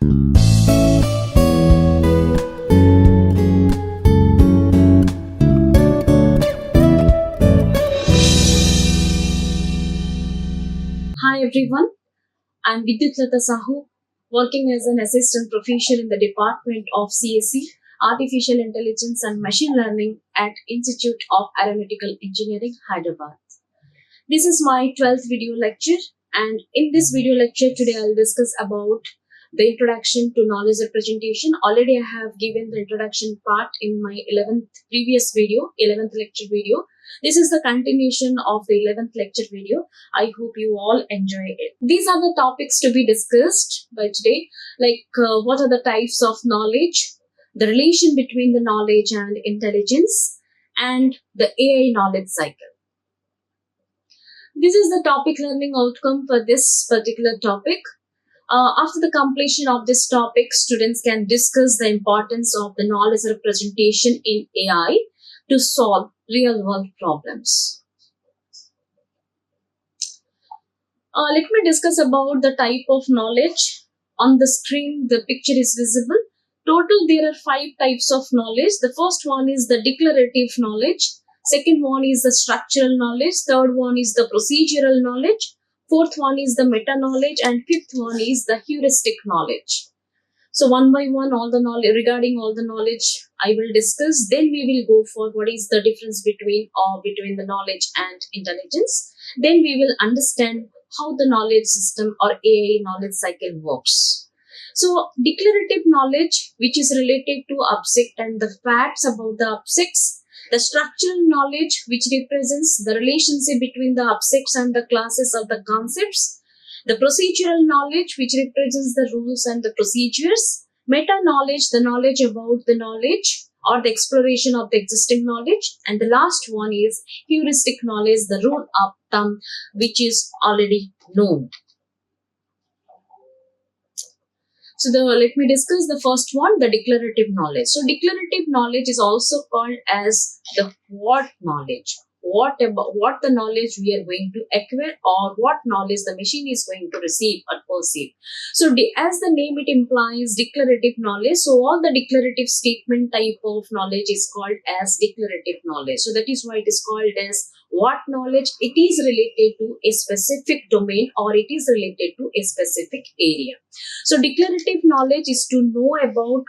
Hi everyone, I'm Bidyutlata Sahoo, working as an assistant professor in the Department of CSE, Artificial Intelligence and Machine Learning at Institute of Aeronautical Engineering, Hyderabad. This is my 12th video lecture, and in this video lecture today I'll discuss about the introduction to knowledge representation. Already I have given the introduction part in my 11th lecture video. This is the continuation of the 11th lecture video. I hope you all enjoy it. These are the topics to be discussed by today, like what are the types of knowledge, the relation between the knowledge and intelligence, and the AI knowledge cycle. This is the topic learning outcome for this particular topic. After the completion of this topic, students can discuss the importance of the knowledge representation in AI to solve real-world problems. Let me discuss about the type of knowledge. On the screen, the picture is visible. Total, there are 5 types of knowledge. The first one is the declarative knowledge. Second one is the structural knowledge. Third one is the procedural knowledge. Fourth one is the meta-knowledge. And fifth one is the heuristic knowledge. So one by one, regarding all the knowledge I will discuss. Then we will go for what is the difference between the knowledge and intelligence. Then we will understand how the knowledge system or AI knowledge cycle works. So declarative knowledge, which is related to object and the facts about the objects. The structural knowledge, which represents the relationship between the objects and the classes of the concepts. The procedural knowledge, which represents the rules and the procedures. Meta-knowledge, the knowledge about the knowledge or the exploration of the existing knowledge. And the last one is heuristic knowledge, the rule of thumb, which is already known. So let me discuss the first one, the declarative knowledge. So declarative knowledge is also called as the what knowledge. What the knowledge we are going to acquire, or what knowledge the machine is going to receive or perceive. So as the name it implies, declarative knowledge. So all the declarative statement type of knowledge is called as declarative knowledge. So that is why it is called as what knowledge. It is related to a specific domain or it is related to a specific area. So declarative knowledge is to know about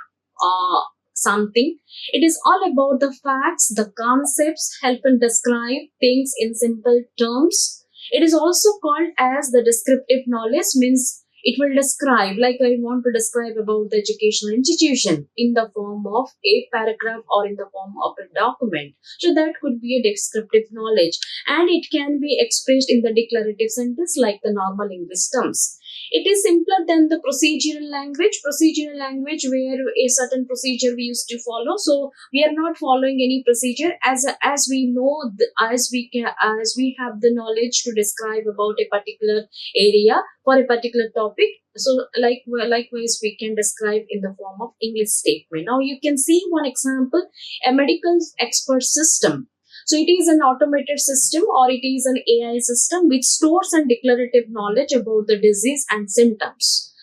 something. It is all about the facts, the concepts, help and describe things in simple terms. It is also called as the descriptive knowledge, means it will describe, like I want to describe about the educational institution in the form of a paragraph or in the form of a document. So that could be a descriptive knowledge, and it can be expressed in the declarative sentence like the normal English terms. It is simpler than the procedural language. Procedural language where a certain procedure we used to follow. So we are not following any procedure as we know, as we have the knowledge to describe about a particular area for a particular topic. So likewise we can describe in the form of English statement. Now you can see one example, a medical expert system. So it is an automated system or it is an AI system which stores and declarative knowledge about the disease and symptoms.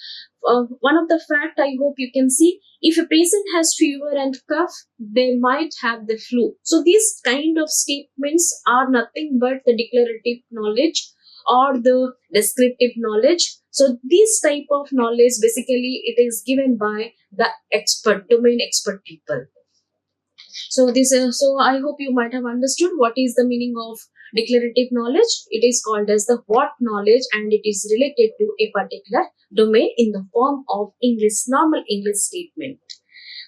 One of the fact I hope you can see, if a patient has fever and cough, they might have the flu. So these kind of statements are nothing but the declarative knowledge or the descriptive knowledge. So this type of knowledge basically it is given by the domain expert people. So I hope you might have understood what is the meaning of declarative knowledge. It is called as the what knowledge, and it is related to a particular domain in the form of normal English statement.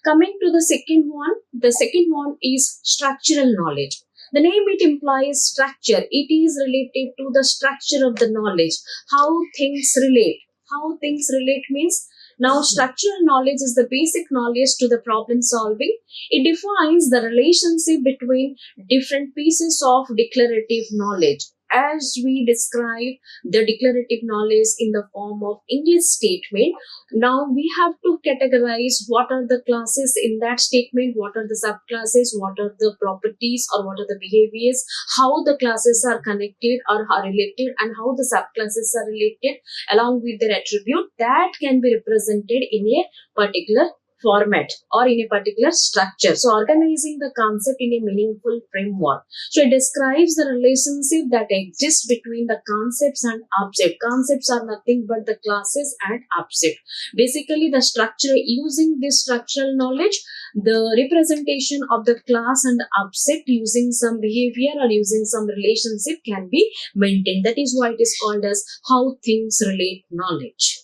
Coming to the second one is structural knowledge. The name it implies structure. It is related to the structure of the knowledge, how things relate. How things relate means, now structural knowledge is the basic knowledge to the problem solving. It defines the relationship between different pieces of declarative knowledge. as we describe the declarative knowledge in the form of English statement, now we have to categorize what are the classes in that statement, what are the subclasses, what are the properties or what are the behaviors, how the classes are connected or are related, and how the subclasses are related along with their attribute that can be represented in a particular format or in a particular structure. So organizing the concept in a meaningful framework. So it describes the relationship that exists between the concepts and object. Concepts are nothing but the classes and object. Basically, the structure, using this structural knowledge, the representation of the class and object using some behavior or using some relationship can be maintained. That is why it is called as how things relate knowledge.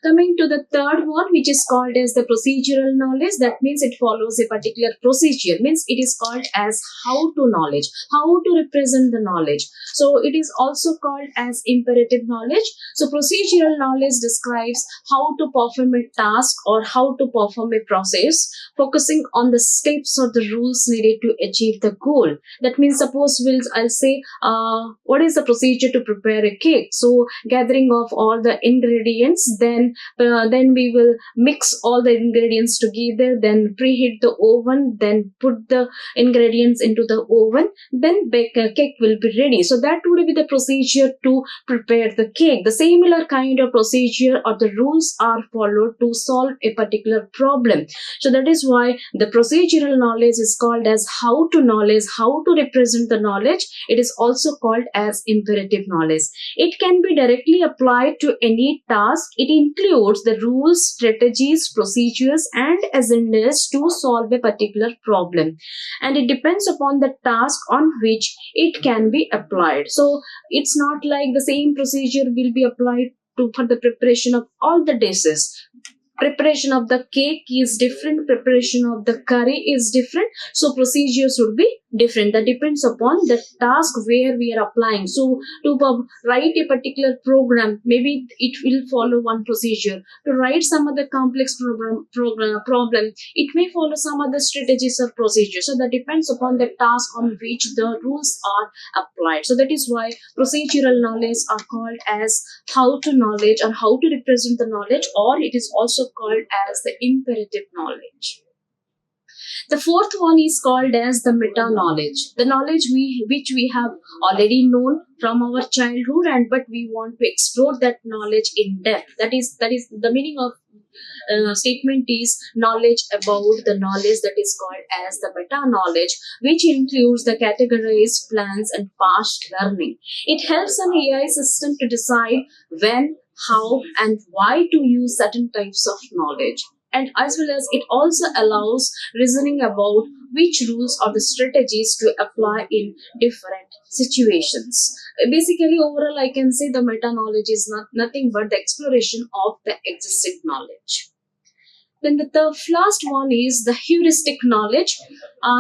Coming to the third one, which is called as the procedural knowledge, that means it follows a particular procedure, means it is called as how to knowledge, how to represent the knowledge. So it is also called as imperative knowledge. So procedural knowledge describes how to perform a task or how to perform a process, focusing on the steps or the rules needed to achieve the goal. That means suppose I'll say, what is the procedure to prepare a cake? So gathering of all the ingredients, then we will mix all the ingredients together, then preheat the oven, then put the ingredients into the oven, then bake a cake will be ready. So that would be the procedure to prepare the cake. The similar kind of procedure or the rules are followed to solve a particular problem. So that is why the procedural knowledge is called as how to knowledge, how to represent the knowledge. It is also called as imperative knowledge. It can be directly applied to any task. It includes the rules, strategies, procedures, and agendas to solve a particular problem. And it depends upon the task on which it can be applied. So it's not like the same procedure will be applied for the preparation of all the dishes. Preparation of the cake is different, preparation of the curry is different, so procedures would be different. That depends upon the task where we are applying. So to write a particular program, maybe it will follow one procedure. To write some other complex problem, it may follow some other strategies or procedures. So that depends upon the task on which the rules are applied. So that is why procedural knowledge are called as how to knowledge or how to represent the knowledge, or it is also called as the imperative knowledge. The fourth one is called as the meta knowledge, the knowledge which we have already known from our childhood, but we want to explore that knowledge in depth. That is the meaning of statement is knowledge about the knowledge, that is called as the meta knowledge, which includes the categories, plans, and past learning. It helps an AI system to decide when, how, and why to use certain types of knowledge. And as well as it also allows reasoning about which rules or the strategies to apply in different situations. Basically, overall, I can say the meta knowledge is nothing but the exploration of the existing knowledge. Then the last one is the heuristic knowledge.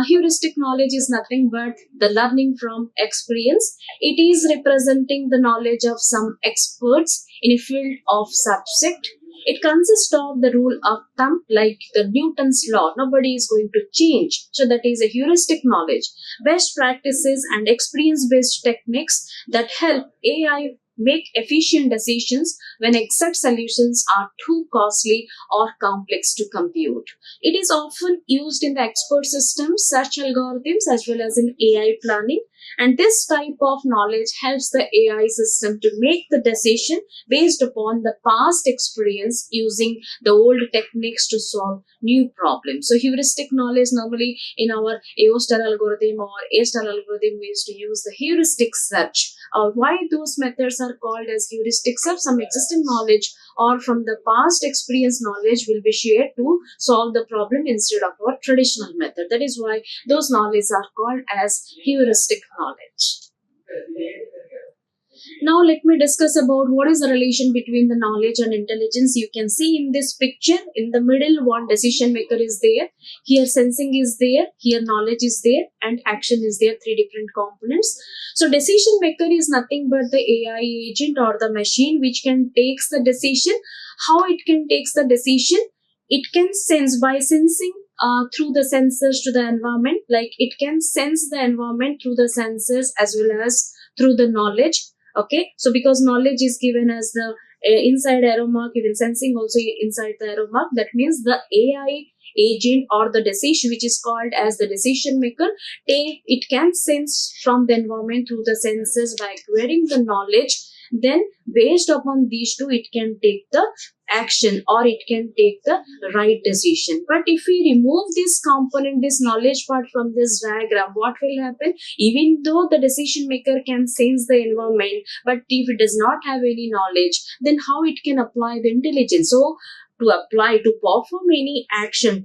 Heuristic knowledge is nothing but the learning from experience. It is representing the knowledge of some experts in a field of subject. It consists of the rule of thumb, like the Newton's law. Nobody is going to change. So that is a heuristic knowledge. Best practices and experience-based techniques that help AI make efficient decisions when exact solutions are too costly or complex to compute. It is often used in the expert systems, search algorithms, as well as in AI planning. And this type of knowledge helps the AI system to make the decision based upon the past experience using the old techniques to solve new problems. So heuristic knowledge, normally in our AO star algorithm or A star algorithm, we used to use the heuristic search. Why those methods are called as heuristic search? Some existing knowledge or from the past experience knowledge will be shared to solve the problem instead of our traditional method. That is why those knowledge are called as heuristic knowledge. Now let me discuss about what is the relation between the knowledge and intelligence. You can see in this picture, in the middle, one decision maker is there. Here sensing is there. Here knowledge is there. And action is there. Three different components. So decision maker is nothing but the AI agent or the machine which can take the decision. How it can take the decision? It can sense by sensing through the sensors to the environment. Like it can sense the environment through the sensors as well as through the knowledge. Okay, so because knowledge is given as the inside arrow mark, even sensing also inside the arrow mark, that means the AI agent or the decision, which is called as the decision maker, it can sense from the environment through the senses by acquiring the knowledge. Then based upon these two, it can take the action or it can take the right decision. But if we remove this component, this knowledge part from this diagram, what will happen? Even though the decision maker can sense the environment, but if it does not have any knowledge, then how it can apply the intelligence? So to apply, to perform any action,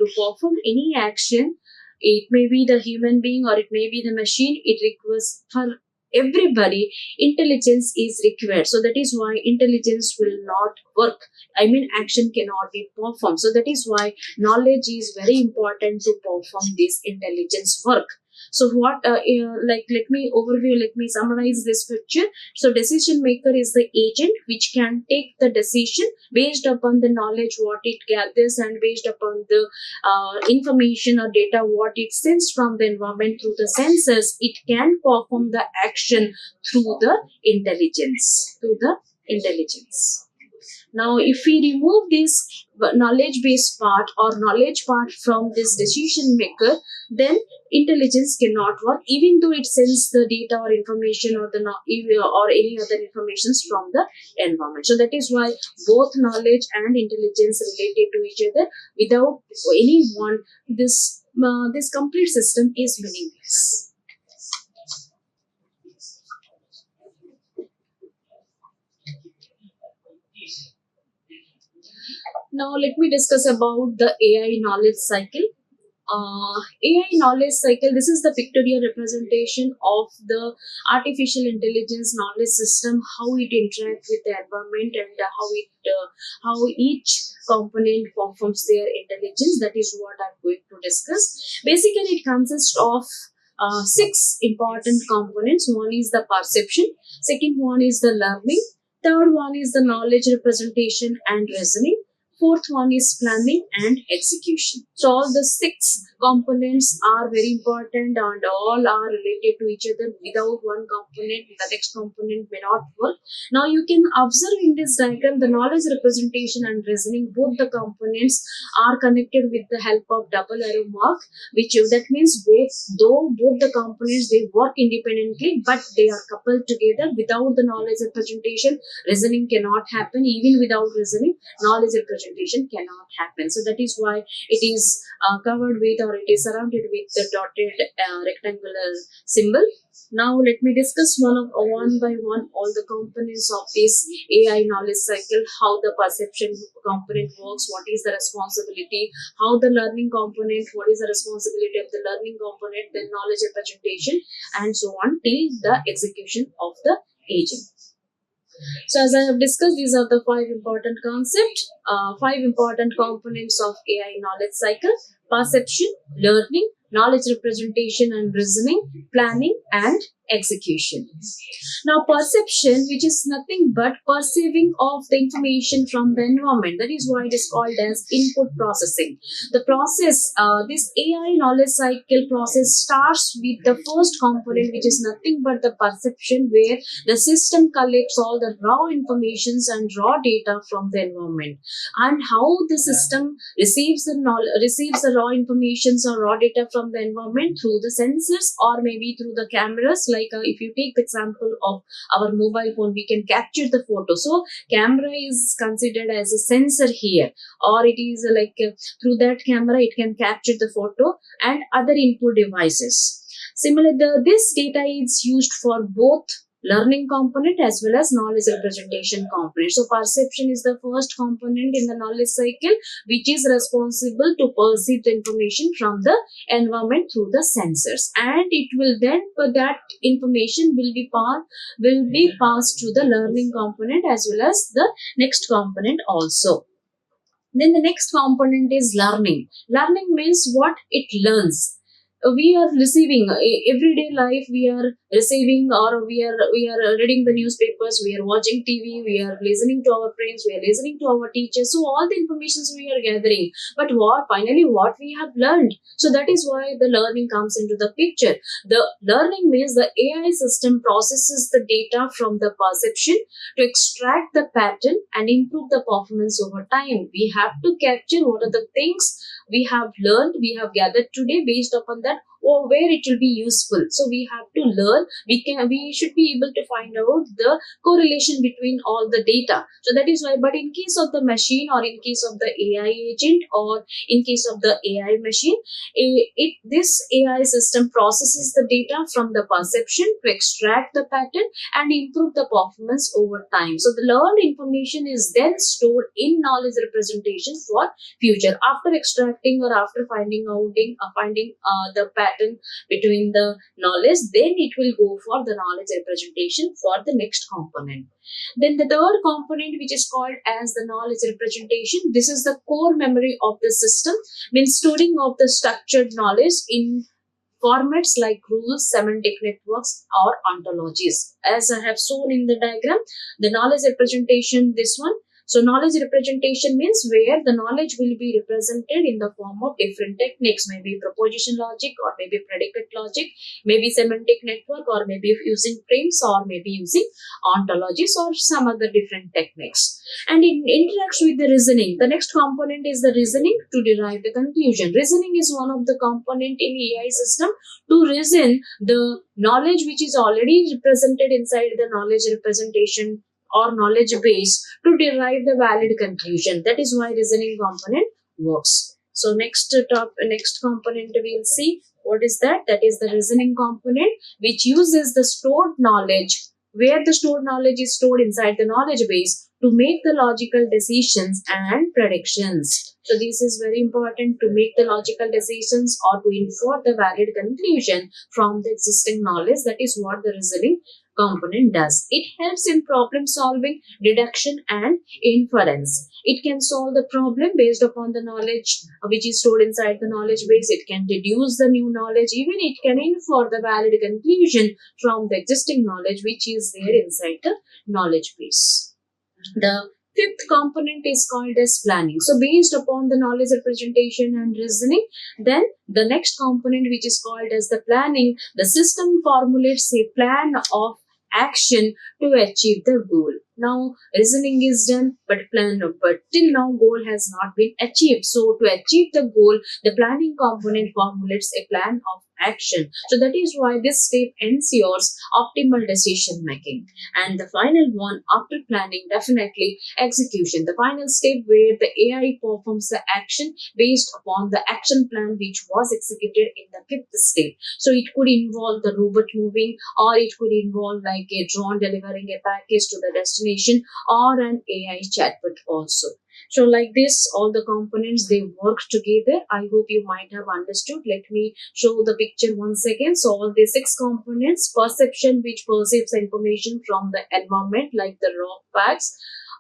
it may be the human being or it may be the machine, it requires for everybody intelligence is required. So that is why intelligence will not work. I mean, action cannot be performed. So that is why knowledge is very important to perform this intelligence work. So what, let me summarize this picture. So decision maker is the agent which can take the decision based upon the knowledge what it gathers and based upon the information or data what it sends from the environment through the sensors. It can perform the action through the intelligence. Now, if we remove this knowledge-based part or knowledge part from this decision maker, then intelligence cannot work, even though it sends the data or information or or any other informations from the environment. So that is why both knowledge and intelligence related to each other. Without any one, this complete system is meaningless. Now let me discuss about the AI knowledge cycle. AI knowledge cycle, this is the pictorial representation of the artificial intelligence knowledge system, how it interacts with the environment and how each component performs their intelligence. That is what I'm going to discuss. Basically, it consists of six important components. One is the perception, second one is the learning, third one is the knowledge representation and reasoning, fourth one is planning and execution. So all the six components are very important and all are related to each other. Without one component, the next component may not work. Now you can observe in this diagram the knowledge representation and reasoning. Both the components are connected with the help of double arrow mark, that means both the components, they work independently, but they are coupled together. Without the knowledge representation, reasoning cannot happen. Even without reasoning, knowledge representation cannot happen. So that is why it is covered with, or it is surrounded with the dotted rectangular symbol. Now let me discuss one by one all the components of this AI knowledge cycle, how the perception component works, what is the responsibility, how the learning component, what is the responsibility of the learning component, then knowledge representation, and so on till the execution of the agent. So as I have discussed, these are the five important concepts, five important components of AI knowledge cycle: perception, learning, knowledge representation and reasoning, planning and execution. Now perception, which is nothing but perceiving of the information from the environment, that is why it is called as input processing. The process, this AI knowledge cycle process starts with the first component, which is nothing but the perception, where the system collects all the raw informations and raw data from the environment, and how the system receives the raw informations or raw data from the environment through the sensors or maybe through the cameras. Like if you take the example of our mobile phone, we can capture the photo. So camera is considered as a sensor here, or it is through that camera it can capture the photo and other input devices. Similarly, this data is used for both learning component as well as knowledge representation component. So perception is the first component in the knowledge cycle, which is responsible to perceive the information from the environment through the sensors, and it will then, that information will be passed to the learning component as well as the next component also. Then the next component is learning. Learning means what it learns. we are receiving everyday life, we are receiving, or we are reading the newspapers, we are watching TV, we are listening to our friends, we are listening to our teachers. So all the informations we are gathering, but what we have learned. So that is why the learning comes into the picture. The learning means the AI system processes the data from the perception to extract the pattern and improve the performance over time. We have to capture what are the things we have learned, we have gathered today. Based upon that, or where it will be useful, so we have to learn. We should be able to find out the correlation between all the data. So that is why. But in case of the machine, or in case of the AI agent, or in case of the AI machine, this AI system processes the data from the perception to extract the pattern and improve the performance over time. So the learned information is then stored in knowledge representation for future. After extracting, or after finding the pattern between the knowledge, then it will go for the knowledge representation for the next component. Then the third component, which is called as the knowledge representation, this is the core memory of the system, means storing of the structured knowledge in formats like rules, semantic networks, or ontologies. As I have shown in the diagram, the knowledge representation, this one. So knowledge representation means where the knowledge will be represented in the form of different techniques, maybe proposition logic, or maybe predicate logic, maybe semantic network, or maybe using frames, or maybe using ontologies, or some other different techniques. And it interacts with the reasoning. The next component is the reasoning to derive the conclusion. Reasoning is one of the component in AI system to reason the knowledge which is already represented inside the knowledge representation or knowledge base to derive the valid conclusion. That is why reasoning component works. So next component we'll see what is that. That is the reasoning component, which uses the stored knowledge, where the stored knowledge is stored inside the knowledge base to make the logical decisions and predictions. So this is very important, to make the logical decisions or to infer the valid conclusion from the existing knowledge. That is what the reasoning component does. It helps in problem solving, deduction, and inference. It can solve the problem based upon the knowledge which is stored inside the knowledge base. It can deduce the new knowledge. Even it can infer the valid conclusion from the existing knowledge which is there inside the knowledge base. The fifth component is called as planning. So based upon the knowledge representation and reasoning, then the next component, which is called as the planning, the system formulates a plan of action to achieve the goal. Now reasoning is done, but till now goal has not been achieved. So to achieve the goal, the planning component formulates a plan of action. So that is why this step ensures optimal decision making. And the final one after planning, definitely execution. The final step where the AI performs the action based upon the action plan which was executed in the fifth step. So it could involve the robot moving, or it could involve like a drone delivering a package to the destination, or an AI chatbot also. So like this, all the components, they work together. I hope you might have understood. Let me show the picture once again. So all the 6 components: perception, which perceives information from the environment like the raw facts.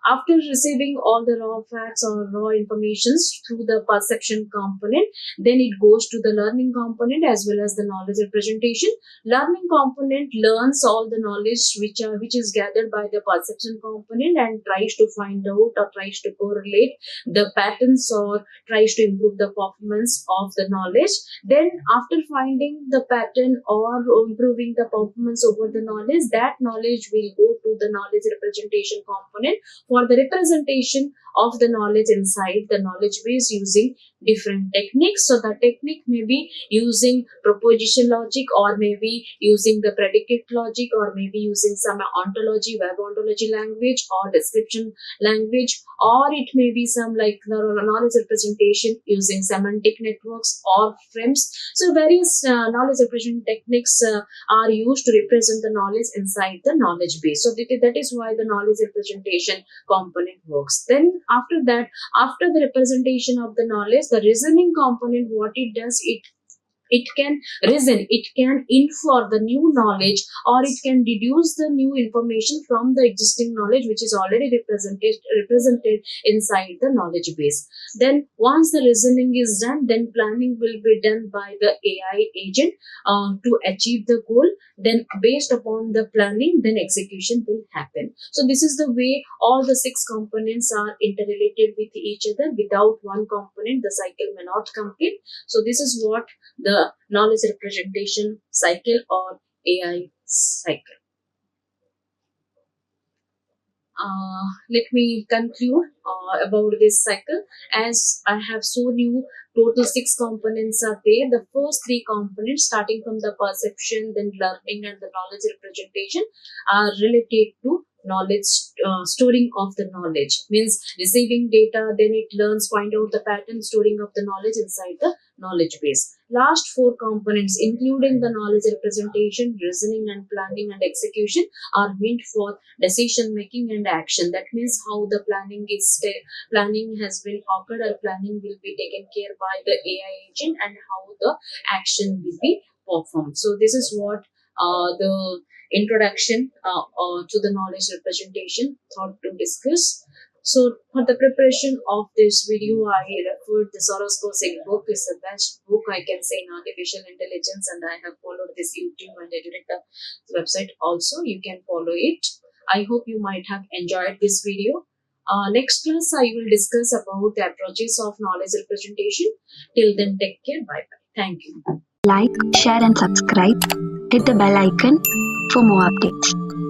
After receiving all the raw facts or raw informations through the perception component, then it goes to the learning component as well as the knowledge representation. Learning component learns all the knowledge which is gathered by the perception component and tries to find out or tries to correlate the patterns or tries to improve the performance of the knowledge. Then after finding the pattern or improving the performance over the knowledge, that knowledge will go to the knowledge representation component for the representation of the knowledge inside the knowledge base using different techniques. So the technique may be using proposition logic, or maybe using the predicate logic, or maybe using some ontology, web ontology language, or description language, or it may be some like the knowledge representation using semantic networks or frames. So various knowledge representation techniques are used to represent the knowledge inside the knowledge base. So that is why the knowledge representation component works. Then after that, after the representation of the knowledge, the reasoning component, what it does, it It can reason, it can infer the new knowledge, or it can deduce the new information from the existing knowledge which is already represented inside the knowledge base. Then once the reasoning is done, then planning will be done by the AI agent to achieve the goal. Then based upon the planning, then execution will happen. So this is the way all the six components are interrelated with each other. Without one component, the cycle may not complete. So this is what the knowledge representation cycle or AI cycle. Let me conclude about this cycle. As I have shown you, total six components are there. The first three components, starting from the perception, then learning, and the knowledge representation, are related to knowledge, storing of the knowledge. Means receiving data, then it learns, find out the pattern, storing of the knowledge inside the knowledge base. Last four components, including the knowledge representation, reasoning, and planning and execution, are meant for decision making and action. That means how the planning has been occurred, or planning will be taken care by the AI agent, and how the action will be performed. So this is what the introduction to the knowledge representation thought to discuss. So for the preparation of this video, I referred the Soros book is the best book I can say in artificial intelligence, and I have followed this YouTube and Edureka website also. You can follow it. I hope you might have enjoyed this video. Next class, I will discuss about the approaches of knowledge representation. Till then, take care. Bye bye. Thank you. Like, share and subscribe. Hit the bell icon for more updates.